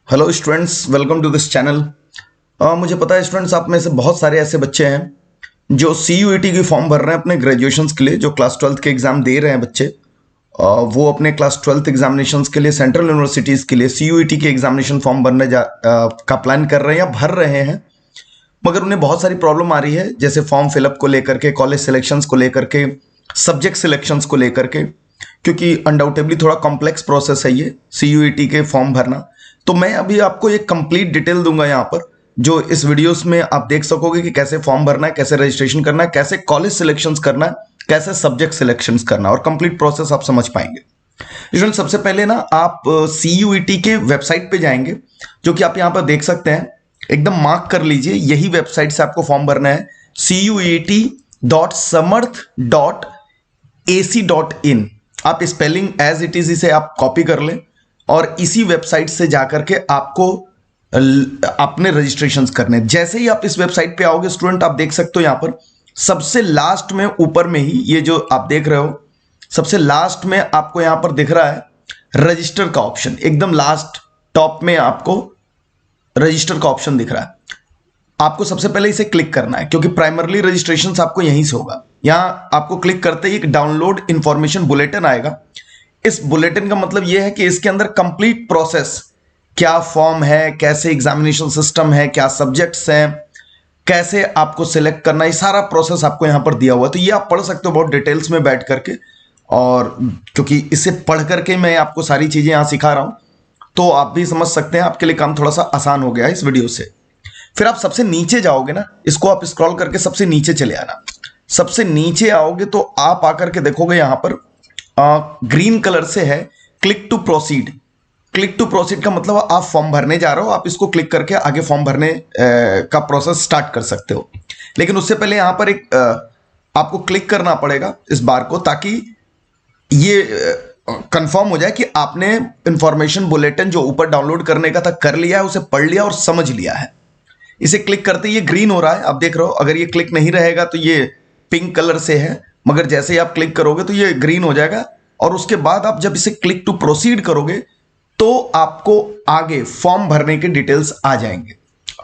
Hello students, welcome to this channel. मुझे पता है स्टूडेंट्स, आप में से बहुत सारे ऐसे बच्चे हैं जो CUET की फॉर्म भर रहे हैं अपने ग्रेजुएशंस के लिए, जो क्लास 12th के एग्ज़ाम दे रहे हैं बच्चे। वो अपने क्लास 12th एग्जामिनेशंस के लिए सेंट्रल यूनिवर्सिटीज़ के लिए CUET के एग्जामिनेशन फॉर्म भरने का प्लान कर रहे हैं या भर रहे हैं, मगर उन्हें बहुत सारी प्रॉब्लम आ रही है, जैसे फॉर्म फिलअप को लेकर के, कॉलेज सिलेक्शंस को लेकर के, सब्जेक्ट सिलेक्शंस को लेकर के, क्योंकि अनडाउटेबली थोड़ा कॉम्प्लेक्स प्रोसेस है ये CUET के फॉर्म भरना। तो मैं अभी आपको एक कंप्लीट डिटेल दूंगा यहाँ पर, जो इस वीडियोस में आप देख सकोगे कि कैसे फॉर्म भरना है, कैसे रजिस्ट्रेशन करना है, कैसे कॉलेज सिलेक्शंस करना है, कैसे सब्जेक्ट सिलेक्शंस करना है, और कंप्लीट प्रोसेस आप समझ पाएंगे। स्टूडेंट, सबसे पहले ना आप CUET के वेबसाइट पे जाएंगे, जो कि आप यहाँ पर देख सकते हैं। एकदम मार्क कर लीजिए, यही वेबसाइट से आपको फॉर्म भरना है, cuet.samarth.ac.in। आप स्पेलिंग एज इट इज इसे आप कॉपी कर लें और इसी वेबसाइट से जाकर के आपको अपने रजिस्ट्रेशंस करने। जैसे ही आप इस वेबसाइट पे आओगे स्टूडेंट, आप देख सकते हो यहाँ पर सबसे लास्ट में ऊपर में ही ये जो आप देख रहे हो, सबसे लास्ट में आपको यहां पर दिख रहा है रजिस्टर का ऑप्शन। एकदम लास्ट टॉप में आपको रजिस्टर का ऑप्शन दिख रहा है। आपको सबसे पहले इसे क्लिक करना है, क्योंकि प्राइमरली रजिस्ट्रेशन आपको यहीं से होगा। यहां आपको क्लिक करते ही एक डाउनलोड इंफॉर्मेशन बुलेटिन आएगा। इस बुलेटिन का मतलब यह है कि इसके अंदर कंप्लीट प्रोसेस, क्या फॉर्म है, कैसे एग्जामिनेशन सिस्टम है, क्या सब्जेक्ट्स हैं, कैसे आपको सिलेक्ट करना, ये सारा प्रोसेस आपको यहां पर दिया हुआ है। तो ये आप पढ़ सकते हो बहुत डिटेल्स में बैठ करके, और क्योंकि इसे पढ़ करके मैं आपको सारी चीजें यहां सिखा रहा हूं, तो आप भी समझ सकते हैं, आपके लिए काम थोड़ा सा आसान हो गया है इस वीडियो से। फिर आप सबसे नीचे जाओगे ना, इसको आप स्क्रॉल करके सबसे नीचे चले आना। सबसे नीचे आओगे तो आप आकर के देखोगे यहां पर ग्रीन कलर से है click to proceed. Click to proceed का मतलब आप फॉर्म भरने जा रहे हो, आप इसको क्लिक करके आगे फॉर्म भरने का प्रोसेस स्टार्ट कर सकते हो। लेकिन उससे पहले यहां पर एक आपको क्लिक करना पड़ेगा इस बार को, ताकि ये कंफर्म हो जाए कि आपने इंफॉर्मेशन बुलेटिन जो ऊपर डाउनलोड करने का था कर लिया है, उसे पढ़ लिया और समझ लिया है। इसे क्लिक करते ये ग्रीन हो रहा है, आप देख रहे हो। अगर ये क्लिक नहीं रहेगा तो ये पिंक कलर से है, मगर जैसे ही आप क्लिक करोगे तो ये ग्रीन हो जाएगा। और उसके बाद आप जब इसे क्लिक टू प्रोसीड करोगे तो आपको आगे फॉर्म भरने के डिटेल्स आ जाएंगे।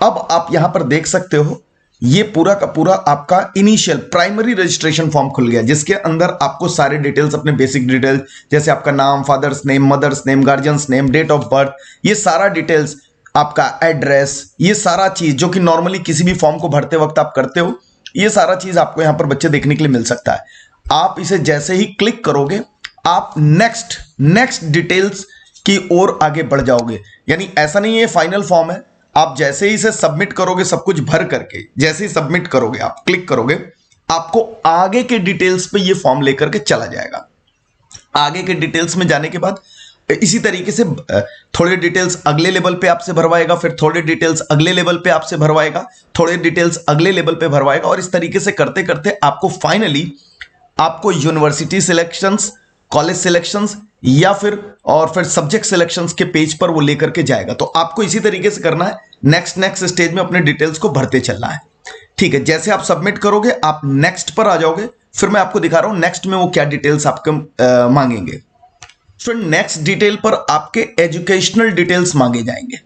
अब आप यहां पर देख सकते हो, ये पूरा का पूरा आपका इनिशियल प्राइमरी रजिस्ट्रेशन फॉर्म खुल गया, जिसके अंदर आपको सारे डिटेल्स, अपने बेसिक डिटेल्स, जैसे आपका नाम, father's name, mother's name, guardian's name, date of birth, ये सारा डिटेल्स, आपका एड्रेस, ये सारा चीज जो कि नॉर्मली किसी भी फॉर्म को भरते वक्त आप करते हो, ये सारा चीज आपको यहां पर बच्चे देखने के लिए मिल सकता है। आप इसे जैसे ही क्लिक करोगे, आप नेक्स्ट नेक्स्ट डिटेल्स की ओर आगे बढ़ जाओगे। यानी ऐसा नहीं है फाइनल फॉर्म है, आप जैसे ही इसे सबमिट करोगे, सब कुछ भर करके जैसे ही सबमिट करोगे, आप क्लिक करोगे, आपको आगे के डिटेल्स पे ये फॉर्म लेकर के चला जाएगा। आगे के डिटेल्स में जाने के बाद इसी तरीके से थोड़े डिटेल्स अगले लेवल पे आपसे भरवाएगा, फिर थोड़े डिटेल्स अगले लेवल पे आपसे भरवाएगा, थोड़े डिटेल्स अगले लेवल पे भरवाएगा, और इस तरीके से करते करते आपको फाइनली आपको यूनिवर्सिटी सिलेक्शंस, कॉलेज सिलेक्शंस या फिर सब्जेक्ट सिलेक्शंस के पेज पर वो लेकर के जाएगा। तो आपको इसी तरीके से करना है, नेक्स्ट नेक्स्ट स्टेज में अपने डिटेल्स को भरते चलना है। ठीक है, जैसे आप सबमिट करोगे आप नेक्स्ट पर आ जाओगे, फिर मैं आपको दिखा रहा हूं नेक्स्ट में वो क्या डिटेल्स आपके मांगेंगे। फिर नेक्स्ट डिटेल पर आपके एजुकेशनल डिटेल्स मांगे जाएंगे।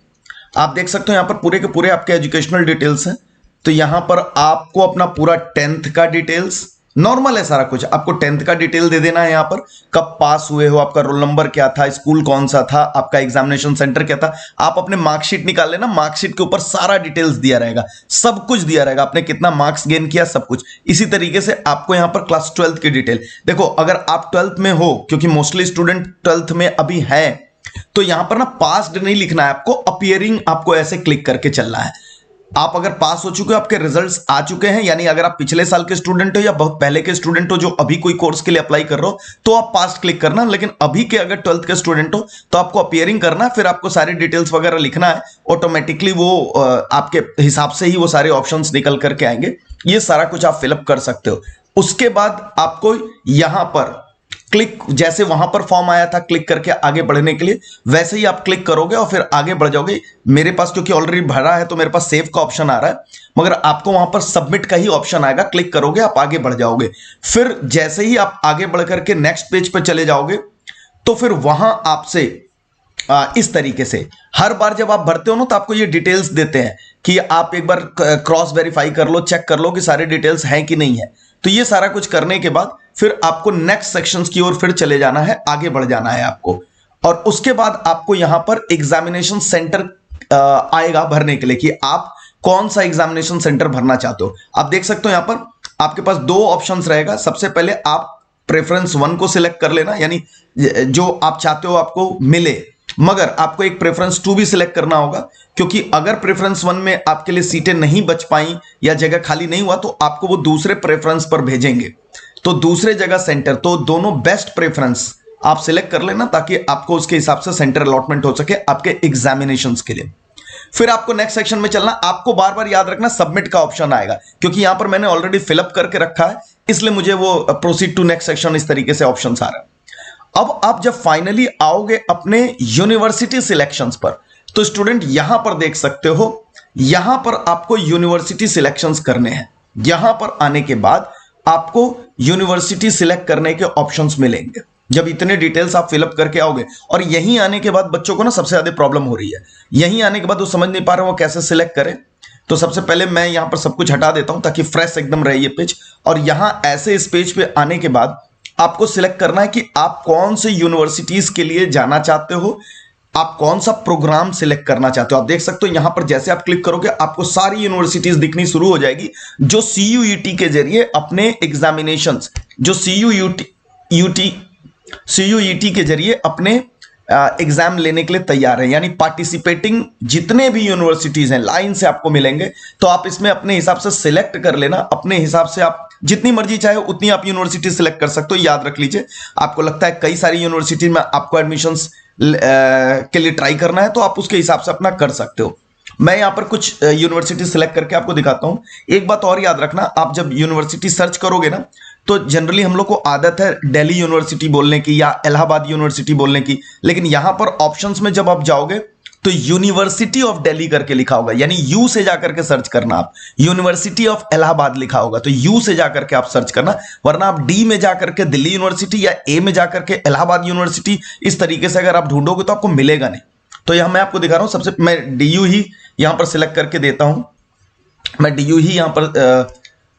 आप देख सकते हो यहां पर पूरे के पूरे आपके एजुकेशनल डिटेल्स हैं। तो यहां पर आपको अपना पूरा 10th का डिटेल्स, नॉर्मल है सारा कुछ, आपको 10th का डिटेल दे देना है। यहां पर कब पास हुए हो, आपका रोल नंबर क्या था, स्कूल कौन सा था, आपका एग्जामिनेशन सेंटर क्या था। आप अपने मार्कशीट निकाल लेना, मार्कशीट के ऊपर सारा डिटेल्स दिया रहेगा, सब कुछ दिया रहेगा, आपने कितना मार्क्स गेन किया, सब कुछ। इसी तरीके से आपको यहां पर क्लास 12th की डिटेल देखो, अगर आप 12th में हो, क्योंकि मोस्टली स्टूडेंट 12th में अभी है, तो यहां पर ना पास्ड नहीं लिखना है आपको, अपीयरिंग आपको ऐसे क्लिक करके चलना है। आप अगर पास हो चुके हो, आपके रिजल्ट्स आ चुके हैं, यानी अगर आप पिछले साल के स्टूडेंट हो या बहुत पहले के स्टूडेंट हो जो अभी कोई कोर्स के लिए अप्लाई कर रहे हो, तो आप पास क्लिक करना। लेकिन अभी के अगर 12th के स्टूडेंट हो तो आपको अपीयरिंग करना है, फिर आपको सारे डिटेल्स वगैरह लिखना है। ऑटोमेटिकली वो आपके हिसाब से ही वो सारे ऑप्शंस निकल करके आएंगे। ये सारा कुछ आप फिलअप कर सकते हो। उसके बाद आपको यहां पर क्लिक, जैसे वहां पर फॉर्म आया था क्लिक करके आगे बढ़ने के लिए, वैसे ही आप क्लिक करोगे और फिर आगे बढ़ जाओगे। मेरे पास क्योंकि ऑलरेडी भरा है तो मेरे पास सेव का ऑप्शन आ रहा है, मगर आपको वहां पर सबमिट का ही ऑप्शन आएगा। क्लिक करोगे आप आगे बढ़ जाओगे। फिर जैसे ही आप आगे बढ़ करके नेक्स्ट पेज पर चले जाओगे, तो फिर वहां आपसे इस तरीके से हर बार जब आप भरते हो ना तो आपको ये डिटेल्स देते हैं कि आप एक बार क्रॉस वेरीफाई कर लो, चेक कर लो कि सारे डिटेल्स हैं कि नहीं है। तो ये सारा कुछ करने के बाद फिर आपको नेक्स्ट सेक्शंस की ओर फिर चले जाना है, आगे बढ़ जाना है आपको। और उसके बाद आपको यहां पर एग्जामिनेशन सेंटर आएगा भरने के लिए कि आप कौन सा एग्जामिनेशन सेंटर भरना चाहते हो। आप देख सकते हो यहां पर आपके पास दो ऑप्शंस रहेगा। सबसे पहले आप प्रेफरेंस 1 को सिलेक्ट कर लेना, यानी जो आप चाहते हो आपको मिले, मगर आपको एक प्रेफरेंस 2 भी सिलेक्ट करना होगा, क्योंकि अगर प्रेफरेंस 1 में आपके लिए सीटें नहीं बच पाई या जगह खाली नहीं हुआ तो आपको वो दूसरे प्रेफरेंस पर भेजेंगे, तो दूसरे जगह सेंटर। तो दोनों बेस्ट प्रेफरेंस आप सिलेक्ट कर लेना ताकि आपको उसके हिसाब से सेंटर अलॉटमेंट हो सके आपके एग्जामिनेशंस के लिए। फिर आपको नेक्स्ट सेक्शन में चलना। आपको बार बार याद रखना सबमिट का ऑप्शन आएगा, क्योंकि यहां पर मैंने ऑलरेडी फिलअप करके रखा है, इसलिए मुझे वो प्रोसीड टू नेक्स्ट सेक्शन इस तरीके से ऑप्शन आ रहा है। अब आप जब फाइनली आओगे अपने यूनिवर्सिटी सिलेक्शंस पर, तो स्टूडेंट यहां पर देख सकते हो, यहां पर आपको यूनिवर्सिटी सिलेक्शंस करने हैं। यहां पर आने के बाद आपको यूनिवर्सिटी सिलेक्ट करने के ऑप्शंस मिलेंगे जब इतने डिटेल्स आप फिलअप करके आओगे। और यहीं आने के बाद बच्चों को ना सबसे ज्यादा प्रॉब्लम हो रही है, यहीं आने के बाद वो समझ नहीं पा रहे वो कैसे सिलेक्ट करें। तो सबसे पहले मैं यहां पर सब कुछ हटा देता हूं ताकि फ्रेश एकदम रहे ये पेज। और यहां ऐसे इस पेज पे आने के बाद आपको सिलेक्ट करना है कि आप कौन से यूनिवर्सिटीज के लिए जाना चाहते हो, आप कौन सा प्रोग्राम सिलेक्ट करना चाहते हो। आप देख सकते हो यहां पर जैसे आप क्लिक करोगे आपको सारी यूनिवर्सिटीज दिखनी शुरू हो जाएगी जो सीयूईटी के जरिए अपने एग्जामिनेशंस, जो सीयूईटी के जरिए अपने एग्जाम लेने के लिए तैयार है, यानी पार्टिसिपेटिंग जितने भी यूनिवर्सिटीज हैं लाइन से आपको मिलेंगे। तो आप इसमें अपने हिसाब से सिलेक्ट कर लेना, अपने हिसाब से आप जितनी मर्जी चाहे उतनी आप यूनिवर्सिटी सिलेक्ट कर सकते हो। याद रख लीजिए, आपको लगता है कई सारी यूनिवर्सिटी में आपको एडमिशंस के लिए ट्राई करना है तो आप उसके हिसाब से अपना कर सकते हो। मैं यहां पर कुछ यूनिवर्सिटी सिलेक्ट करके आपको दिखाता हूं। एक बात और याद रखना, आप जब यूनिवर्सिटी सर्च करोगे ना तो जनरली हम लोग को आदत है दिल्ली यूनिवर्सिटी बोलने की या इलाहाबाद यूनिवर्सिटी बोलने की, लेकिन यहां पर ऑप्शंस में जब आप जाओगे तो यूनिवर्सिटी ऑफ दिल्ली करके लिखा होगा, यानी यू से जाकर के सर्च करना। आप यूनिवर्सिटी ऑफ इलाहाबाद लिखा होगा तो यू से जाकर के आप सर्च करना, वरना आप डी में जाकर के दिल्ली यूनिवर्सिटी या ए में जाकर के इलाहाबाद यूनिवर्सिटी इस तरीके से अगर आप ढूंढोगे तो आपको मिलेगा नहीं। तो यहां मैं आपको दिखा रहा हूं, सबसे मैं डी यू ही यहां पर सिलेक्ट करके देता हूं। मैं डी यू ही यहां पर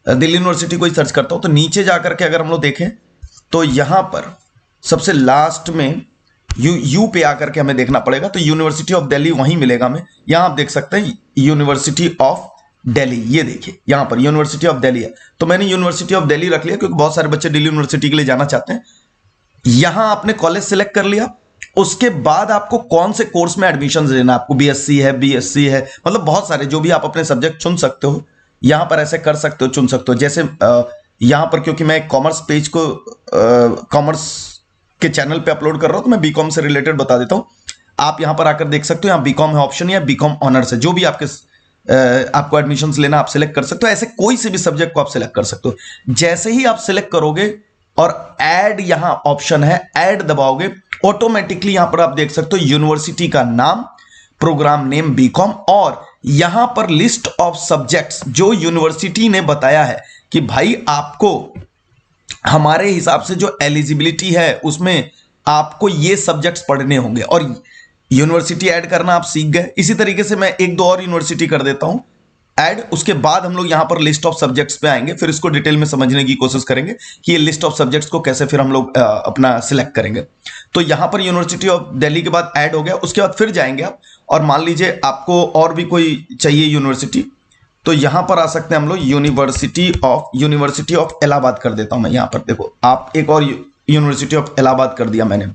दिल्ली यूनिवर्सिटी को ही सर्च करता हूं। तो नीचे जाकर के अगर हम लोग देखें तो यहां पर सबसे लास्ट में यू पे आकर के हमें देखना पड़ेगा, तो यूनिवर्सिटी ऑफ दिल्ली वहीं मिलेगा हमें। यहां आप देख सकते हैं यूनिवर्सिटी ऑफ दिल्ली, ये देखिए यहां पर यूनिवर्सिटी ऑफ दिल्ली है, तो मैंने यूनिवर्सिटी ऑफ दिल्ली रख लिया क्योंकि बहुत सारे बच्चे दिल्ली यूनिवर्सिटी के लिए जाना चाहते हैं। यहां आपने कॉलेज सिलेक्ट कर लिया, उसके बाद आपको कौन से कोर्स में एडमिशन लेना, आपको बीएससी है, बीएससी है, मतलब बहुत सारे जो भी आप अपने सब्जेक्ट चुन सकते हो। यहां पर ऐसे कर सकते हो, चुन सकते हो। जैसे यहां पर क्योंकि मैं कॉमर्स पेज को कॉमर्स के चैनल पे अपलोड कर रहा हूं तो मैं बीकॉम से रिलेटेड बता देता हूं। आप यहां पर आकर देख सकते हो, यहां बीकॉम है ऑप्शन, या बीकॉम ऑनर्स है, जो भी आपको एडमिशंस लेना आप सिलेक्ट कर सकते हो। ऐसे कोई से भी सब्जेक्ट को आप सिलेक्ट कर सकते हो। जैसे ही आप सिलेक्ट करोगे और ऐड यहां ऑप्शन है, ऐड दबाओगे, ऑटोमेटिकली यहां पर आप देख सकते हो यूनिवर्सिटी का नाम, प्रोग्राम नेम बीकॉम, और यहां पर लिस्ट ऑफ सब्जेक्ट्स जो यूनिवर्सिटी ने बताया है कि भाई आपको हमारे हिसाब से जो एलिजिबिलिटी है उसमें आपको ये सब्जेक्ट्स पढ़ने होंगे, और यूनिवर्सिटी ऐड करना आप सीख गए। इसी तरीके से मैं एक दो और यूनिवर्सिटी कर देता हूं ऐड, उसके बाद हम लोग यहां पर लिस्ट ऑफ सब्जेक्ट्स पे आएंगे, फिर इसको डिटेल में समझने की कोशिश करेंगे कि ये लिस्ट ऑफ सब्जेक्ट्स को कैसे फिर हम लोग अपना सिलेक्ट करेंगे। तो यहां पर यूनिवर्सिटी ऑफ दिल्ली के बाद ऐड हो गया, उसके बाद फिर जाएंगे आप, और मान लीजिए आपको और भी कोई चाहिए यूनिवर्सिटी, तो यहां पर आ सकते हैं हम लोग यूनिवर्सिटी ऑफ इलाहाबाद कर देता हूं मैं। यहां पर देखो आप, एक और यूनिवर्सिटी ऑफ इलाहाबाद कर दिया मैंने।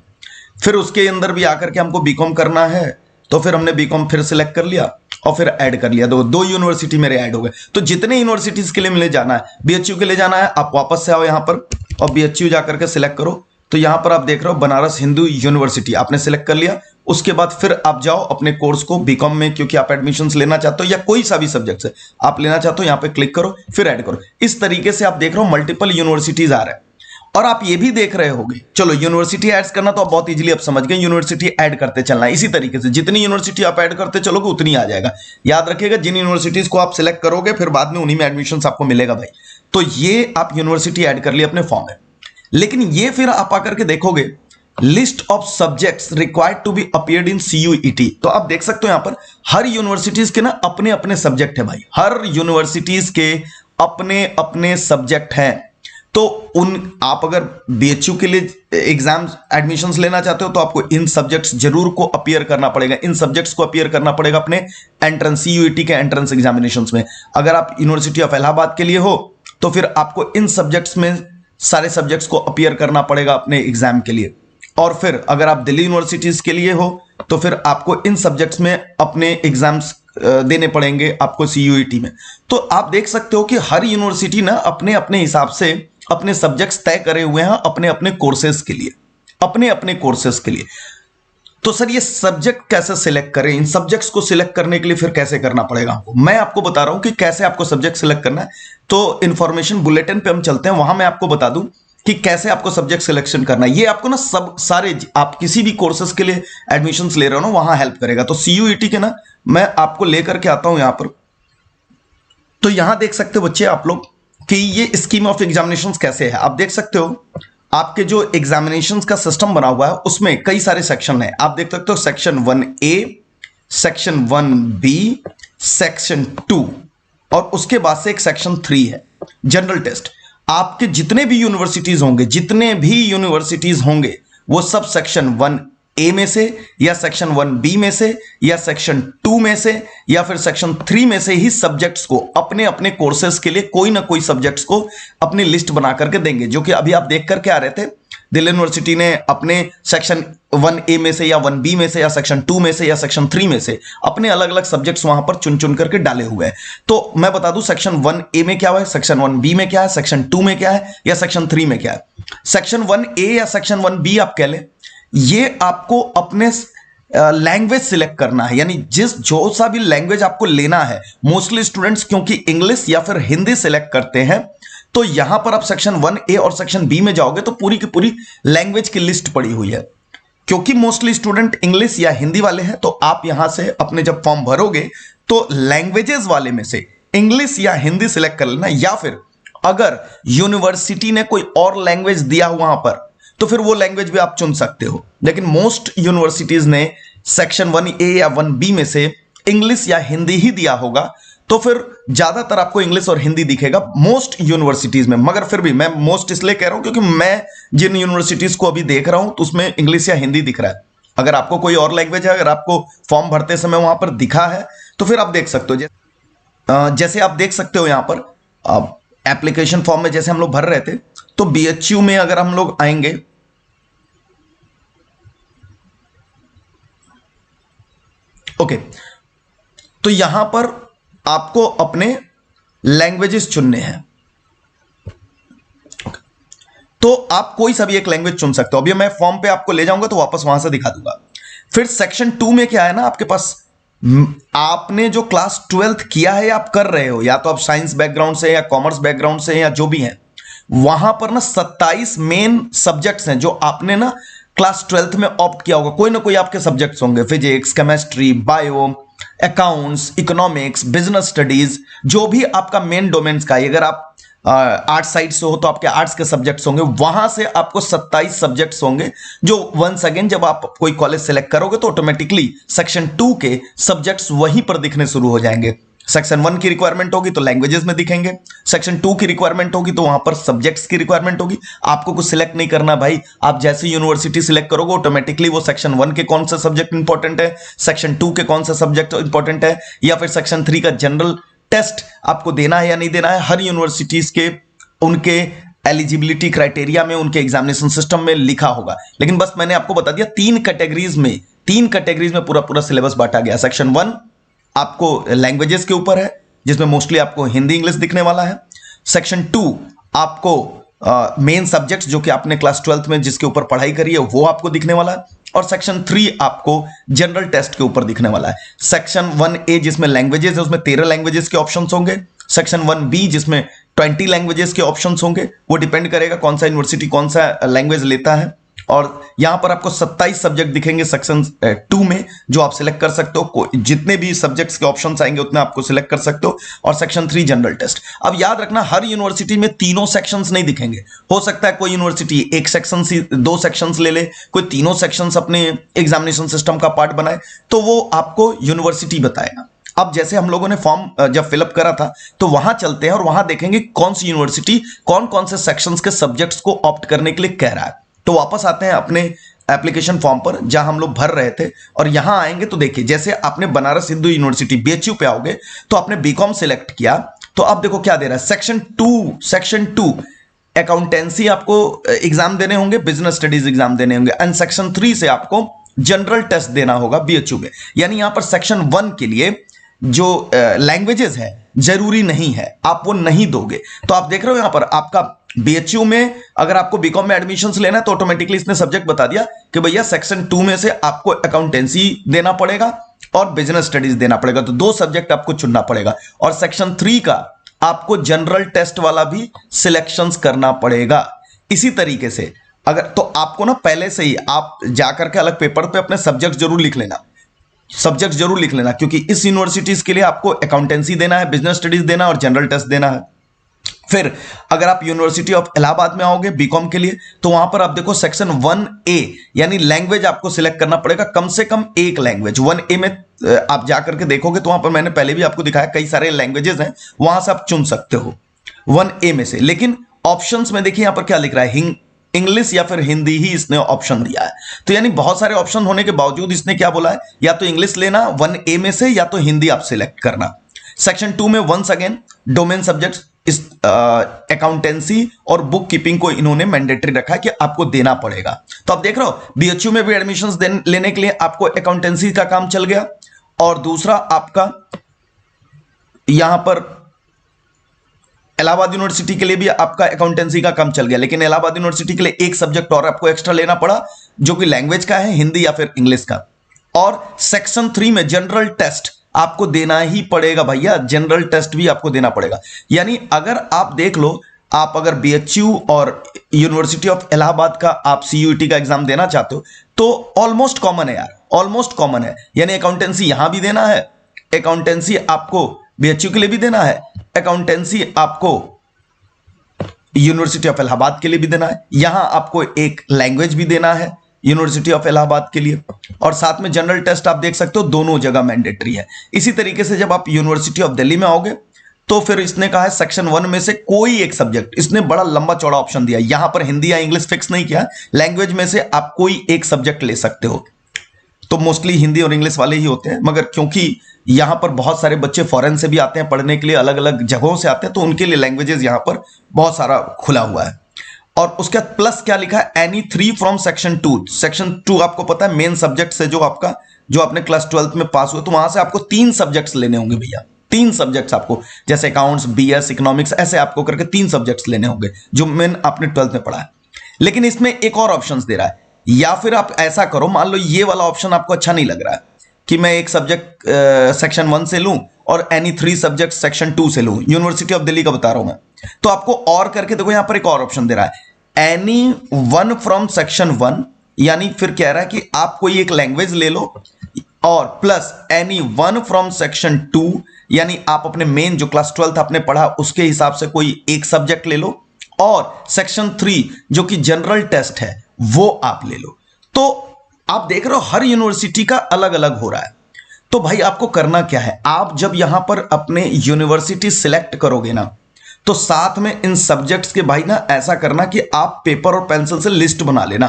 फिर उसके अंदर भी आकर के हमको बीकॉम करना है तो फिर हमने बीकॉम फिर सिलेक्ट कर लिया और फिर ऐड कर लिया, दो यूनिवर्सिटी मेरे ऐड हो गए। तो जितने यूनिवर्सिटीज के लिए मिले जाना है, बीएचयू के लिए जाना है, आप वापस से आओ यहां पर और बीएचयू जाकर के सिलेक्ट करो। तो यहां पर आप देख रहे हो बनारस हिंदू यूनिवर्सिटी आपने सिलेक्ट कर लिया। उसके बाद फिर आप जाओ अपने कोर्स को बीकॉम में, क्योंकि आप एडमिशंस लेना चाहते हो या कोई सा भी सब्जेक्ट है आप लेना चाहते हो, यहां पे क्लिक करो फिर ऐड करो। इस तरीके से आप देख रहे हो मल्टीपल यूनिवर्सिटीज आ रहे हैं। और आप ये भी देख रहे होगे, चलो यूनिवर्सिटी ऐड करना तो आप बहुत इजीली आप समझ गए, यूनिवर्सिटी ऐड करते चलना है। इसी तरीके से जितनी यूनिवर्सिटी आप ऐड करते चलोगे उतनी आ जाएगा। याद रखिएगा जिन यूनिवर्सिटीज को आप सिलेक्ट करोगे फिर बाद में उन्हीं में एडमिशन आपको मिलेगा भाई। तो ये आप यूनिवर्सिटी ऐड कर लिए अपने फॉर्म में। लेकिन ये फिर आप आकर के देखोगे list of subjects required to be appeared in CUET। तो आप देख सकते हो यहां पर हर यूनिवर्सिटीज के ना अपने अपने सब्जेक्ट है भाई, हर यूनिवर्सिटीज के अपने अपने सब्जेक्ट हैं। तो आप अगर BHU के लिए एग्जाम एडमिशंस लेना चाहते हो तो आपको इन सब्जेक्ट्स जरूर को अपीयर करना पड़ेगा, इन सब्जेक्ट्स को अपीयर करना पड़ेगा अपने एंट्रेंस CUET के एंट्रेंस एग्जामिनेशंस में। अगर आप यूनिवर्सिटी ऑफ इलाहाबाद के लिए हो तो फिर आपको इन सब्जेक्ट्स में सारे सब्जेक्ट्स को अपीयर करना पड़ेगा अपने एग्जाम के लिए। और फिर अगर आप दिल्ली यूनिवर्सिटीज के लिए हो तो फिर आपको इन सब्जेक्ट्स में अपने एग्जाम्स देने पड़ेंगे आपको CUET में। तो आप देख सकते हो कि हर यूनिवर्सिटी ना अपने अपने हिसाब से अपने सब्जेक्ट्स तय करे हुए हैं अपने अपने कोर्सेज के लिए, अपने अपने कोर्सेज के लिए। तो सर ये सब्जेक्ट कैसे सिलेक्ट करें, इन सब्जेक्ट्स को सिलेक्ट करने के लिए फिर कैसे करना पड़ेगा हमको, मैं आपको बता रहा हूं कि कैसे आपको सब्जेक्ट सिलेक्ट करना है। तो इंफॉर्मेशन बुलेटिन पे हम चलते हैं, वहां मैं आपको बता दूं कि कैसे आपको सब्जेक्ट सिलेक्शन करना है। ये आपको ना सब सारे आप किसी भी कोर्सेज के लिए एडमिशंस ले रहे हो ना वहां हेल्प करेगा। तो CUET के ना मैं आपको लेकर के आता हूं यहां पर। तो यहां देख सकते हो बच्चे आप लोग कि ये स्कीम ऑफ एग्जामिनेशंस कैसे है। आप देख सकते हो आपके जो एग्जामिनेशंस का सिस्टम बना हुआ है उसमें कई सारे सेक्शन है। आप देख सकते हो section 1A, section 1B, section 2 और उसके बाद से एक सेक्शन 3 है जनरल टेस्ट। आपके जितने भी यूनिवर्सिटीज होंगे वो सब सेक्शन 1A में से या सेक्शन 1B में से या सेक्शन 2 में से या फिर सेक्शन 3 में से ही सब्जेक्ट्स को अपने अपने कोर्सेज के लिए कोई ना कोई सब्जेक्ट्स को अपनी लिस्ट बना करके देंगे। जो कि अभी आप देख करके आ रहे थे, दिल्ली यूनिवर्सिटी ने अपने सेक्शन 1A में से या 1B में से या सेक्शन 2 में से या सेक्शन 3 में से अपने अलग अलग सब्जेक्ट्स वहां पर चुन चुन करके डाले हुए हैं। तो मैं बता दूं सेक्शन 1A में क्या है, सेक्शन 1B में क्या है, सेक्शन 2 में क्या है या सेक्शन 3 में क्या है। सेक्शन 1A या सेक्शन 1B आप कह लें, ये आपको अपने लैंग्वेज सिलेक्ट करना है, यानी जो सा भी लैंग्वेज आपको लेना है। मोस्टली स्टूडेंट्स क्योंकि इंग्लिश या फिर हिंदी सिलेक्ट करते हैं, तो यहां पर आप सेक्शन 1A और सेक्शन B में जाओगे तो पूरी की पूरी लैंग्वेज की लिस्ट पड़ी हुई है। क्योंकि मोस्टली स्टूडेंट इंग्लिश या हिंदी वाले हैं तो आप यहां से अपने जब फॉर्म भरोगे तो लैंग्वेजेस वाले में से इंग्लिश या हिंदी सिलेक्ट कर लेना, या फिर अगर यूनिवर्सिटी ने कोई और लैंग्वेज दिया वहां पर तो फिर वो लैंग्वेज भी आप चुन सकते हो। लेकिन मोस्ट यूनिवर्सिटीज ने सेक्शन 1A या 1B में से इंग्लिश या हिंदी ही दिया होगा, तो फिर ज्यादातर आपको इंग्लिश और हिंदी दिखेगा मोस्ट यूनिवर्सिटीज में। मगर फिर भी मैं मोस्ट इसलिए कह रहा हूं क्योंकि मैं जिन यूनिवर्सिटीज को अभी देख रहा हूं तो उसमें इंग्लिश या हिंदी दिख रहा है। अगर आपको कोई और लैंग्वेज है, अगर आपको फॉर्म भरते समय वहां पर दिखा है तो फिर आप देख सकते हो। जैसे आप देख सकते हो यहां पर एप्लीकेशन फॉर्म में जैसे हम लोग भर रहे थे, तो BHU में अगर हम लोग आएंगे ओके, तो यहां पर आपको अपने लैंग्वेजेस चुनने हैं। तो आप कोई सा भी एक लैंग्वेज चुन सकते हो। अभी मैं फॉर्म पे आपको ले जाऊंगा तो वापस वहां से दिखा दूंगा। फिर सेक्शन 2 में क्या है ना, आपके पास आपने जो क्लास 12th किया है, आप कर रहे हो, या तो आप साइंस बैकग्राउंड से या कॉमर्स बैकग्राउंड से या जो भी है, वहां पर ना 27 मेन सब्जेक्ट्स हैं जो आपने ना क्लास 12th में ऑप्ट किया होगा। कोई ना कोई आपके सब्जेक्ट्स होंगे, physics, chemistry, bio, accounts, economics, business studies, जो भी आपका मेन डोमेन्स का है। अगर आप आर्ट साइड से हो तो आपके आर्ट्स के सब्जेक्ट्स होंगे, वहां से आपको 27 सब्जेक्ट्स होंगे जो वंस अगेन जब आप कोई कॉलेज सेलेक्ट करोगे तो ऑटोमेटिकली सेक्शन 2 के सब्जेक्ट्स वहीं पर दिखने शुरू हो जाएंगे। सेक्शन 1 की रिक्वायरमेंट होगी तो लैंग्वेजेस में दिखेंगे, सेक्शन 2 की रिक्वायरमेंट होगी तो वहां पर सब्जेक्ट्स की रिक्वायरमेंट होगी। आपको कुछ सिलेक्ट नहीं करना भाई, आप जैसे यूनिवर्सिटी सिलेक्ट करोगे ऑटोमेटिकली वो सेक्शन 1 के कौन सा सब्जेक्ट इंपॉर्टेंट है, सेक्शन 2 के कौन सा सब्जेक्ट इंपॉर्टेंट है, या फिर सेक्शन 3 का जनरल टेस्ट आपको देना है या नहीं देना है। हर यूनिवर्सिटीज के उनके एलिजिबिलिटी क्राइटेरिया में, उनके एग्जामिनेशन सिस्टम में लिखा होगा। लेकिन बस मैंने आपको बता दिया तीन कैटेगरीज में पूरा सिलेबस बांटा गया। सेक्शन 1 आपको लैंग्वेजेस के ऊपर है जिसमें मोस्टली आपको हिंदी इंग्लिश दिखने वाला है। सेक्शन 2 आपको मेन सब्जेक्ट्स जो कि आपने क्लास 12th में जिसके ऊपर पढ़ाई करी है वो आपको दिखने वाला है। और सेक्शन 3 आपको जनरल टेस्ट के ऊपर दिखने वाला है। सेक्शन 1A जिसमें लैंग्वेजेस है उसमें 13 लैंग्वेजेस के ऑप्शंस होंगे। सेक्शन 1B जिसमें 20 लैंग्वेजेस के ऑप्शंस होंगे। वो डिपेंड करेगा कौन सा यूनिवर्सिटी कौन सा लैंग्वेज लेता है। और यहां पर आपको 27 सब्जेक्ट दिखेंगे सेक्शन 2 में, जो आप सिलेक्ट कर सकते हो। जितने भी सब्जेक्ट्स के ऑप्शंस आएंगे उतने आपको सिलेक्ट कर सकते हो। और सेक्शन 3 जनरल टेस्ट। अब याद रखना, हर यूनिवर्सिटी में तीनों सेक्शंस नहीं दिखेंगे। हो सकता है कोई यूनिवर्सिटी एक सेक्शन, 2 सेक्शंस ले ले, कोई तीनों सेक्शंस अपने एग्जामिनेशन सिस्टम का पार्ट बनाए, तो वो आपको यूनिवर्सिटी बताएगा। अब जैसे हम लोगों ने फॉर्म जब फिलअप करा था, तो वहां चलते हैं और वहां देखेंगे कौन सी यूनिवर्सिटी कौन कौन से सेक्शंस के सब्जेक्ट्स को ऑप्ट करने के लिए कह रहा है। तो वापस आते हैं अपने एप्लीकेशन फॉर्म पर जहां हम लोग भर रहे थे, और यहां आएंगे तो देखिए, जैसे आपने बनारस हिंदू यूनिवर्सिटी बीएचयू पे आओगे तो आपने बीकॉम सिलेक्ट किया, तो अब देखो क्या दे रहा है। सेक्शन टू अकाउंटेंसी आपको एग्जाम देने होंगे, बिजनेस स्टडीज एग्जाम देने होंगे, एंड सेक्शन 3 से आपको जनरल टेस्ट देना होगा बीएचयू में। यानी यहां पर सेक्शन 1 के लिए जो लैंग्वेजेस है जरूरी नहीं है, आप वो नहीं दोगे। तो आप देख रहे हो यहां पर आपका बीएचयू में अगर आपको बीकॉम में एडमिशंस लेना है तो ऑटोमेटिकली इसने सब्जेक्ट बता दिया कि भैया सेक्शन 2 में से आपको अकाउंटेंसी देना पड़ेगा और बिजनेस स्टडीज देना पड़ेगा। तो 2 सब्जेक्ट आपको चुनना पड़ेगा। और सेक्शन 3 का आपको जनरल टेस्ट वाला भी सिलेक्शंस करना पड़ेगा। इसी तरीके से अगर तो आपको ना पहले से ही आप जाकर के अलग पेपर पे अपने सब्जेक्ट जरूर लिख लेना, क्योंकि इस यूनिवर्सिटीज के लिए आपको अकाउंटेंसी देना है, बिजनेस स्टडीज देना है और जनरल टेस्ट देना है। फिर अगर आप यूनिवर्सिटी ऑफ इलाहाबाद में आओगे बीकॉम के लिए, तो वहां पर आप देखो सेक्शन 1A यानी लैंग्वेज आपको सिलेक्ट करना पड़ेगा, कम से कम एक लैंग्वेज। 1A में आप जाकर के देखोगे तो वहां पर मैंने पहले भी आपको दिखाया कई सारे लैंग्वेजेस हैं, वहां से आप चुन सकते हो 1A में से। लेकिन ऑप्शंस में देखिए यहां पर क्या लिख रहा है, इंग्लिश या फिर हिंदी ही इसने ऑप्शन दिया है। तो यानी बहुत सारे ऑप्शन होने के बावजूद इसने क्या बोला है, या तो इंग्लिश लेना 1A में से, या तो हिंदी आप सिलेक्ट करना। सेक्शन 2 में वंस अगेन डोमेन सब्जेक्ट्स इस अकाउंटेंसी और बुक कीपिंग को इन्होंने मैंडेटरी रखा है कि आपको देना पड़ेगा। तो आप देख रहे हो बीएचयू में भी एडमिशंस लेने के लिए आपको अकाउंटेंसी का काम चल गया, और दूसरा आपका यहां पर इलाहाबाद यूनिवर्सिटी के लिए भी आपका अकाउंटेंसी का काम चल गया। लेकिन इलाहाबाद यूनिवर्सिटी के लिए एक सब्जेक्ट और आपको एक्स्ट्रा लेना पड़ा, जो कि लैंग्वेज का है, हिंदी या फिर इंग्लिश का। और सेक्शन 3 में जनरल टेस्ट आपको देना ही पड़ेगा भैया, जनरल टेस्ट भी आपको देना पड़ेगा। यानी अगर आप देख लो, आप अगर बीएचयू और यूनिवर्सिटी ऑफ इलाहाबाद का आप सीयूईटी का एग्जाम देना चाहते हो तो ऑलमोस्ट कॉमन है यार, ऑलमोस्ट कॉमन है। यानी अकाउंटेंसी यहां भी देना है, अकाउंटेंसी आपको बीएचयू के लिए भी देना है, अकाउंटेंसी आपको यूनिवर्सिटी ऑफ इलाहाबाद के लिए भी देना है, यहां आपको एक लैंग्वेज भी देना है यूनिवर्सिटी ऑफ इलाहाबाद के लिए, और साथ में जनरल टेस्ट आप देख सकते हो दोनों जगह मैंडेटरी है। इसी तरीके से जब आप यूनिवर्सिटी ऑफ दिल्ली में आओगे तो फिर इसने कहा है सेक्शन 1 में से कोई एक सब्जेक्ट, इसने बड़ा लंबा चौड़ा ऑप्शन दिया, यहां पर हिंदी या इंग्लिश फिक्स नहीं किया, लैंग्वेज में से आप कोई एक सब्जेक्ट ले सकते हो। तो मोस्टली हिंदी और इंग्लिश वाले ही होते हैं, मगर क्योंकि यहां पर बहुत सारे बच्चे फॉरेन से भी आते हैं पढ़ने के लिए, अलग अलग जगहों से आते हैं, तो उनके लिए लैंग्वेजेस यहां पर बहुत सारा खुला हुआ है। और उसके बाद प्लस क्या लिखा है, एनी 3 फ्रॉम सेक्शन 2। सेक्शन 2 आपको पता है मेन सब्जेक्ट से, जो आपने क्लास 12th में पास हुए, तो वहां से आपको 3 सब्जेक्ट्स लेने होंगे भैया, 3 सब्जेक्ट्स आपको, जैसे अकाउंट्स, बीएस, इकोनॉमिक्स, ऐसे आपको करके 3 सब्जेक्ट्स लेने होंगे जो मेन आपने 12th में पढ़ा है। लेकिन इसमें एक और ऑप्शन दे रहा है, या फिर आप ऐसा करो, मान लो ये वाला ऑप्शन आपको अच्छा नहीं लग रहा है कि मैं एक सब्जेक्ट सेक्शन 1 से लूं और एनी 3 सब्जेक्ट सेक्शन 2 से लूं, यूनिवर्सिटी ऑफ दिल्ली का बता रहा हूं मैं, तो आपको और करके देखो यहां पर एक और ऑप्शन दे रहा है, एनी 1 फ्रॉम सेक्शन 1, यानी फिर कह रहा है कि आप कोई एक लैंग्वेज ले लो, और प्लस एनी 1 फ्रॉम सेक्शन 2, यानी आप अपने मेन जो क्लास 12th आपने पढ़ा उसके हिसाब से कोई एक सब्जेक्ट ले लो, और सेक्शन 3 जो कि जनरल टेस्ट है वो आप ले लो। तो आप देख रहे हो हर यूनिवर्सिटी का अलग अलग हो रहा है। तो भाई आपको करना क्या है, आप जब यहां पर अपने यूनिवर्सिटी सिलेक्ट करोगे ना, तो साथ में इन सब्जेक्ट्स के भाई ना ऐसा करना कि आप पेपर और पेंसिल से लिस्ट बना लेना,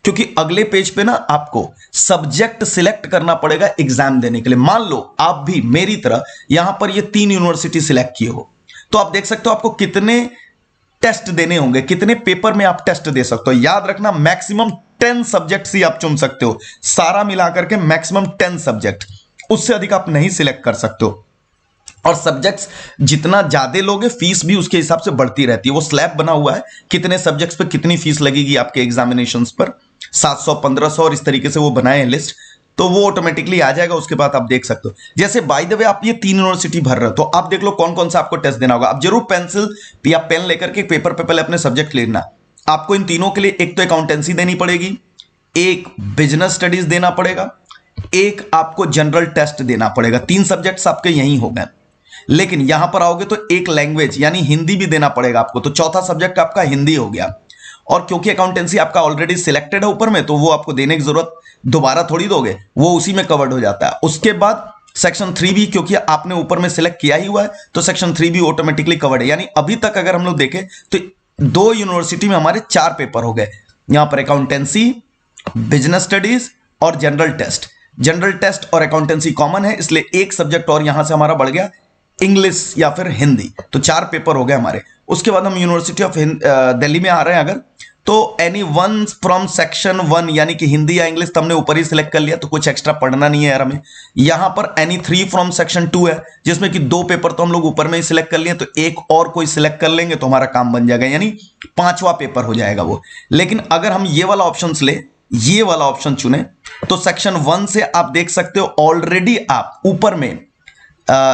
क्योंकि अगले पेज पे ना आपको सब्जेक्ट सिलेक्ट करना पड़ेगा एग्जाम देने के लिए। मान लो आप भी मेरी तरह यहां पर ये 3 यूनिवर्सिटी सिलेक्ट किए हो, तो आप देख सकते हो आपको कितने टेस्ट देने होंगे, कितने पेपर में आप टेस्ट दे सकते हो। याद रखना मैक्सिमम 10 सब्जेक्ट्स ही आप चुन सकते हो, सारा मिलाकर के मैक्सिमम 10 सब्जेक्ट, उससे अधिक आप नहीं सिलेक्ट कर सकते हो। और सब्जेक्ट्स जितना ज्यादा लोगे फीस भी उसके हिसाब से बढ़ती रहती है। वो स्लैब बना हुआ है कितने सब्जेक्ट्स पे कितनी फीस लगेगी आपके एग्जामिनेशंस पर, 700, 1500 और इस तरीके से वो बनाए हैं लिस्ट, तो वो ऑटोमेटिकली आ जाएगा। उसके बाद आप देख सकते हो, जैसे बाय द वे आप ये 3 यूनिवर्सिटी भर रहे हो, तो आप देख लो कौन कौन सा आपको टेस्ट देना होगा। अब जरूर पेंसिल या पेन लेकर के पेपर पे पहले अपने सब्जेक्ट लेना, आपको इन तीनों के लिए एक तो अकाउंटेंसी देनी पड़ेगी, एक बिजनेस स्टडीज देना पड़ेगा, एक आपको जनरल टेस्ट देना पड़ेगा। 3 सब्जेक्ट्स आपके यहीं हो गए। लेकिन यहां पर आओगे तो एक लैंग्वेज यानी हिंदी भी देना पड़ेगा आपको, तो चौथा सब्जेक्ट आपका हिंदी हो गया। और क्योंकि अकाउंटेंसी आपका ऑलरेडी सिलेक्टेड है ऊपर में, तो वो आपको देने की जरूरत दोबारा थोड़ी दोगे, वो उसी में कवर्ड हो जाता है। उसके बाद सेक्शन 3 भी, क्योंकि आपने ऊपर में सिलेक्ट किया ही हुआ है, तो सेक्शन 3 भी ऑटोमेटिकली कवर्ड है। यानी अभी तक अगर हम लोग देखें तो 2 यूनिवर्सिटी में हमारे 4 पेपर हो गए। यहां पर अकाउंटेंसी, बिजनेस स्टडीज और जनरल टेस्ट। जनरल टेस्ट और अकाउंटेंसी कॉमन है, इसलिए एक सब्जेक्ट और यहां से हमारा बढ़ गया, इंग्लिश या फिर हिंदी। तो 4 पेपर हो गए हमारे। उसके बाद हम यूनिवर्सिटी ऑफ दिल्ली में आ रहे हैं अगर, तो एनी वन फ्रॉम सेक्शन 1 यानी कि हिंदी या इंग्लिश तो हमने ऊपर ही सिलेक्ट कर लिया, तो कुछ एक्स्ट्रा पढ़ना नहीं है यार हमें। यहां पर एनी 3 फ्रॉम सेक्शन 2 है, जिसमें कि 2 पेपर तो हम लोग ऊपर में ही सिलेक्ट कर लिए, तो एक और कोई सिलेक्ट कर लेंगे तो हमारा काम बन जाएगा, यानी 5वां पेपर हो जाएगा वो। लेकिन अगर हम ये वाला ऑप्शन ले, ये वाला ऑप्शन चुने, तो सेक्शन 1 से आप देख सकते हो ऑलरेडी आप ऊपर में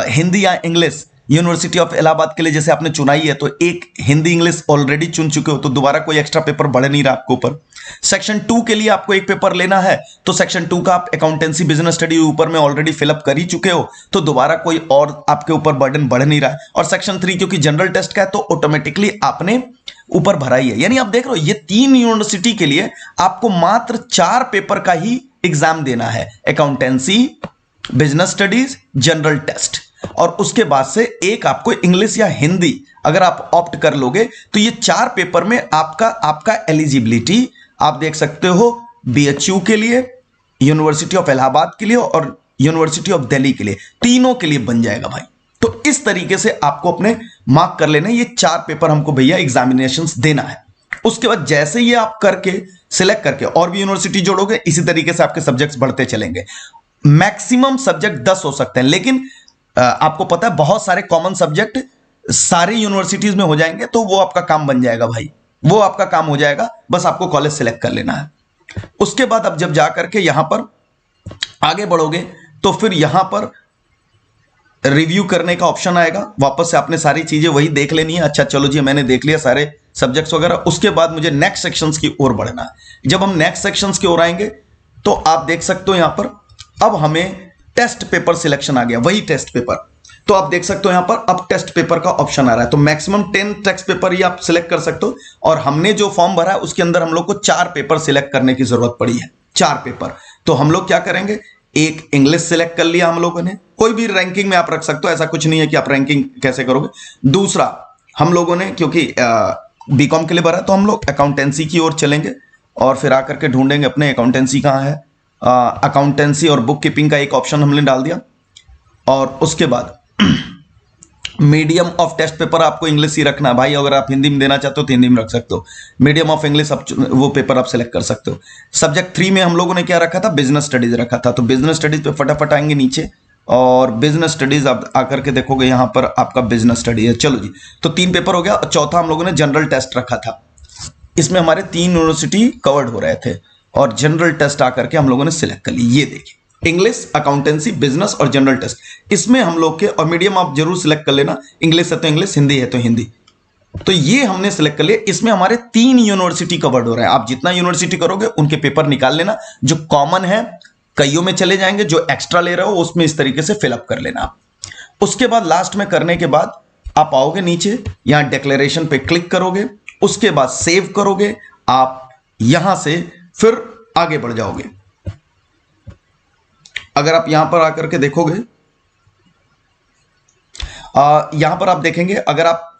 हिंदी या इंग्लिश यूनिवर्सिटी ऑफ इलाहाबाद के लिए जैसे आपने चुनाई है, तो एक हिंदी इंग्लिश ऑलरेडी चुन चुके हो, तो दोबारा कोई एक्स्ट्रा पेपर बढ़ नहीं रहा आपको ऊपर। सेक्शन 2 के लिए आपको एक पेपर लेना है, तो सेक्शन 2 का आप अकाउंटेंसी बिजनेस स्टडी ऊपर में ऑलरेडी फिलअप कर ही चुके हो, तो दोबारा कोई और आपके ऊपर बर्डन बढ़ नहीं रहा है। और सेक्शन 3 क्योंकि जनरल टेस्ट का है, तो ऑटोमेटिकली आपने ऊपर भरा ही है। यानी आप देख रहे हो, ये 3 यूनिवर्सिटी के लिए आपको मात्र 4 पेपर का ही एग्जाम देना है, accountancy, business studies, general test. और उसके बाद से एक आपको इंग्लिश या हिंदी अगर आप ऑप्ट कर लोगे, तो ये 4 पेपर में आपका एलिजिबिलिटी आप देख सकते हो बीएचयू के लिए, यूनिवर्सिटी ऑफ इलाहाबाद के लिए और यूनिवर्सिटी ऑफ दिल्ली के लिए, तीनों के लिए बन जाएगा भाई। तो इस तरीके से आपको अपने मार्क कर लेना, ये 4 पेपर हमको भैया एग्जामिनेशंस देना है। उसके बाद जैसे ये आप करके सिलेक्ट करके और भी यूनिवर्सिटी जोड़ोगे, इसी तरीके से आपके सब्जेक्ट्स बढ़ते चलेंगे। मैक्सिमम सब्जेक्ट 10 हो सकते हैं, लेकिन आपको पता है बहुत सारे कॉमन सब्जेक्ट सारी यूनिवर्सिटीज में हो जाएंगे, तो वो आपका काम बन जाएगा भाई, वो आपका काम हो जाएगा। बस आपको कॉलेज सिलेक्ट कर लेना है। उसके बाद अब जब जा करके यहां पर आगे बढ़ोगे, तो फिर यहां पर रिव्यू करने का ऑप्शन आएगा। वापस से आपने सारी चीजें वही देख लेनी है। अच्छा चलो जी, मैंने देख लिया सारे सब्जेक्ट्स वगैरह। उसके बाद मुझे नेक्स्ट सेक्शंस की ओर बढ़ना है। जब हम नेक्स्ट सेक्शंस की ओर आएंगे, तो आप देख सकते हो यहां पर अब हमें टेस्ट पेपर सिलेक्शन आ गया, वही टेस्ट पेपर। तो आप देख सकते हो यहां पर अब टेस्ट पेपर का ऑप्शन आ रहा है, तो मैक्सिमम 10 टेस्ट पेपर ही आप सिलेक्ट कर सकते हो। और हमने जो फॉर्म भरा है उसके अंदर हम लोग को 4 पेपर सिलेक्ट करने की जरूरत पड़ी है, 4 पेपर। तो हम लोग क्या करेंगे, एक इंग्लिश सिलेक्ट कर लिया हम लोगों ने, कोई भी रैंकिंग में आप रख सकते हो, ऐसा कुछ नहीं है कि आप रैंकिंग कैसे करोगे। दूसरा हम लोगों ने क्योंकि बीकॉम के लिए भरा, तो हम लोग अकाउंटेंसी की ओर चलेंगे और फिर आकर के ढूंढेंगे अपने अकाउंटेंसी कहाँ है। अकाउंटेंसी और बुक कीपिंग का एक ऑप्शन हमने डाल दिया। और उसके बाद मीडियम ऑफ टेस्ट पेपर आपको इंग्लिश ही रखना है भाई। अगर आप हिंदी में देना चाहते हो तो हिंदी में रख सकते हो, मीडियम ऑफ इंग्लिश वो पेपर आप सिलेक्ट कर सकते हो। सब्जेक्ट 3 में हम लोगों ने क्या रखा था, बिजनेस स्टडीज रखा था। तो बिजनेस स्टडीज पे फटाफट आएंगे नीचे, और बिजनेस स्टडीज आप आकर के देखोगे यहां पर आपका बिजनेस स्टडी है। चलो जी, तो 3 पेपर हो गया। और चौथा हम लोगों ने जनरल टेस्ट रखा था, इसमें हमारे 3 यूनिवर्सिटी कवर्ड हो रहे थे, और जनरल टेस्ट आकर के हम लोगों ने सिलेक्ट कर ली। ये देखिए, इंग्लिश, अकाउंटेंसी, बिजनेस और जनरल टेस्ट, इसमें हम लोग के, और मीडियम आप जरूर सिलेक्ट कर लेना, इंग्लिश है तो इंग्लिश, हिंदी है तो हिंदी। तो ये हमने सिलेक्ट कर लिया। इसमें हमारे 3 यूनिवर्सिटी कवर्ड हो रहे हैं। आप जितना यूनिवर्सिटी करोगे उनके पेपर निकाल लेना, जो कॉमन है कईयों में चले जाएंगे, जो एक्स्ट्रा ले रहे हो उसमें इस तरीके से फिलअप कर लेना। उसके बाद लास्ट में करने के बाद आप आओगे नीचे, यहां डिक्लेरेशन पे क्लिक करोगे, उसके बाद सेव करोगे, आप यहां से फिर आगे बढ़ जाओगे। अगर आप यहां पर आकर के देखोगे, यहां पर आप देखेंगे अगर आप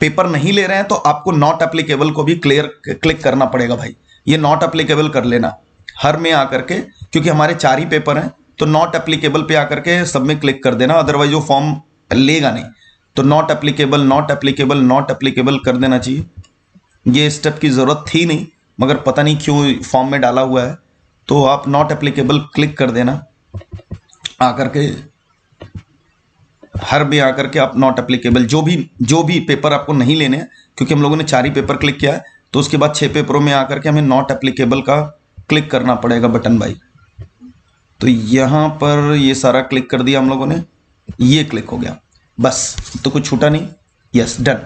पेपर नहीं ले रहे हैं तो आपको नॉट एप्लीकेबल को भी क्लिक करना पड़ेगा भाई। ये नॉट एप्लीकेबल कर लेना हर में आकर के, क्योंकि हमारे 4 ही पेपर हैं, तो नॉट एप्लीकेबल पे आकर के सब में क्लिक कर देना, अदरवाइज वो फॉर्म लेगा नहीं। तो not applicable, not applicable, not applicable कर देना चाहिए। ये स्टेप की जरूरत थी नहीं, मगर पता नहीं क्यों फॉर्म में डाला हुआ है, तो आप नॉट एप्लीकेबल क्लिक कर देना। आकर के हर में आकर के आप नॉट एप्लीकेबल, जो भी पेपर आपको नहीं लेने हैं, क्योंकि हम लोगों ने 4 ही पेपर क्लिक किया है, तो उसके बाद 6 पेपरों में आकर के हमें नॉट एप्लीकेबल का क्लिक करना पड़ेगा बटन भाई। तो यहां पर ये सारा क्लिक कर दिया हम लोगों ने, ये क्लिक हो गया, बस तो कुछ छूटा नहीं। Yes, done.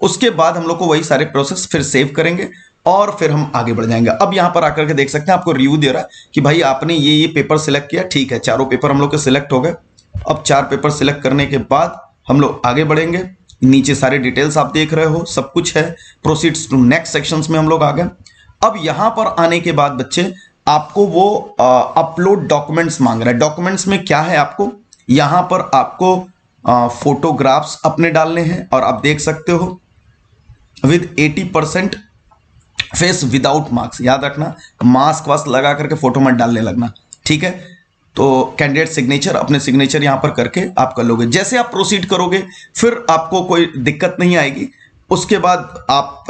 उसके बाद हम लोग को वही सारे प्रोसेस फिर सेव करेंगे और फिर हम आगे बढ़ जाएंगे। अब यहां पर आकर के देख सकते हैं आपको रिव्यू दे रहा है कि भाई आपने ये पेपर सिलेक्ट किया, ठीक है, चारों पेपर हम लोग के सिलेक्ट हो गए। अब 4 पेपर सिलेक्ट करने के बाद हम लोग आगे बढ़ेंगे। नीचे सारे डिटेल्स आप देख रहे हो, सब कुछ है। प्रोसीड्स टू नेक्स्ट सेक्शंस में हम लोग आ गए। अब यहां पर आने के बाद बच्चे आपको वो अपलोड डॉक्यूमेंट्स मांग रहा है। डॉक्यूमेंट्स में क्या है, आपको यहां पर आपको फोटोग्राफ्स अपने डालने हैं और आप देख सकते हो विद 80% फेस विदाउट मास्क। याद रखना, मास्क वास्क लगा करके फोटो मत डालने लगना, ठीक है। तो कैंडिडेट सिग्नेचर, अपने सिग्नेचर यहां पर करके आप कर लोगे। जैसे आप प्रोसीड करोगे फिर आपको कोई दिक्कत नहीं आएगी। उसके बाद आप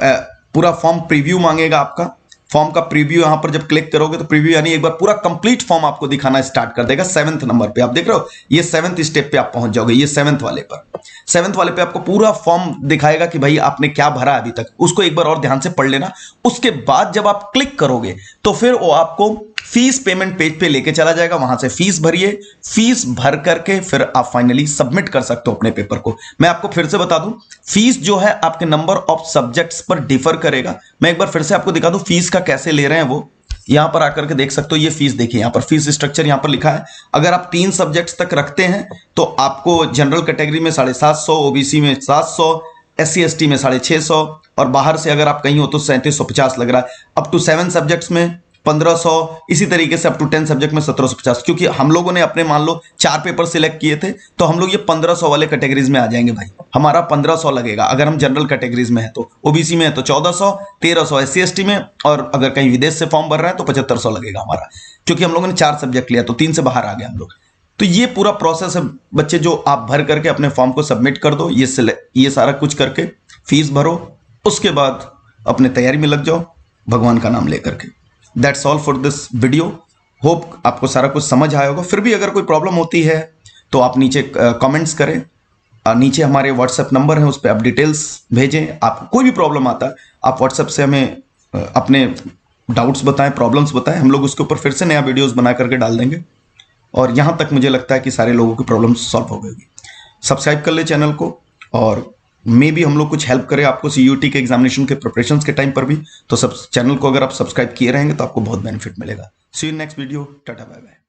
पूरा फॉर्म प्रीव्यू मांगेगा आपका। फॉर्म का प्रीव्यू यहां पर जब क्लिक करोगे तो प्रीव्यू यानी एक बार पूरा कंप्लीट फॉर्म आपको दिखाना स्टार्ट कर देगा। 7th नंबर पे आप देख रहे हो, ये 7th स्टेप पे आप पहुंच जाओगे। ये 7th वाले पर, 7th वाले पे आपको पूरा फॉर्म दिखाएगा कि भाई आपने क्या भरा अभी तक, उसको एक बार और ध्यान से पढ़ लेना। उसके बाद जब आप क्लिक करोगे तो फिर वो आपको फीस पेमेंट पेज पे लेके चला जाएगा। वहां से फीस भरिए, फीस भर करके फिर आप फाइनली सबमिट कर सकते हो अपने पेपर को। मैं आपको फिर से बता दूं, फीस जो है आपके नंबर ऑफ सब्जेक्ट्स पर डिफर करेगा। मैं एक बार फिर से आपको दिखा दूं फीस का कैसे ले रहे हैं वो। यहां पर आकर के देख सकते हो, ये फीस देखिए, यहां पर फीस स्ट्रक्चर यहां पर लिखा है। अगर आप 3 सब्जेक्ट्स तक रखते हैं तो आपको जनरल कैटेगरी में 750, ओबीसी में 700, SC ST में 650 और बाहर से अगर आप कहीं हो तो 3750 लग रहा है। अप टू 7 सब्जेक्ट्स में 1500, इसी तरीके से अप टू 10 सब्जेक्ट में 1750। क्योंकि हम लोगों ने अपने मान लो 4 पेपर सिलेक्ट किए थे तो हम लोग ये 1500 वाले कैटेगरीज में आ जाएंगे भाई। हमारा 1500 लगेगा अगर हम जनरल कैटेगरीज में है तो। ओबीसी में है तो 1400, 1300 SC ST में, और अगर कहीं विदेश से फॉर्म भर रहे हैं तो 7500 लगेगा हमारा। क्योंकि हम लोगों ने 4 सब्जेक्ट लिया तो 3 से बाहर आ गए हम लोग। तो ये पूरा प्रोसेस है बच्चे, जो आप भर करके अपने फॉर्म को सबमिट कर दो। ये सारा कुछ करके फीस भरो, उसके बाद अपने तैयारी में लग जाओ भगवान का नाम लेकर के। That's all for this video. Hope आपको सारा कुछ समझ आया होगा। फिर भी अगर कोई प्रॉब्लम होती है तो आप नीचे कमेंट्स करें। नीचे हमारे व्हाट्सएप नंबर है, उस पर आप डिटेल्स भेजें। आपको कोई भी प्रॉब्लम आता है आप व्हाट्सएप से हमें अपने डाउट्स बताएं, प्रॉब्लम्स बताएं। हम लोग उसके ऊपर फिर से नया वीडियोस बना करके डाल देंगे। और यहाँ तक मुझे लगता है कि सारे लोगों की प्रॉब्लम्स सॉल्व हो गई। सब्सक्राइब कर ले चैनल को, और मे भी हम लोग कुछ हेल्प करें आपको CUT के एग्जामिनेशन के प्रिपरेशन के टाइम पर भी। तो सब चैनल को अगर आप सब्सक्राइब किए रहेंगे तो आपको बहुत बेनिफिट मिलेगा। See you next video, tata bye bye.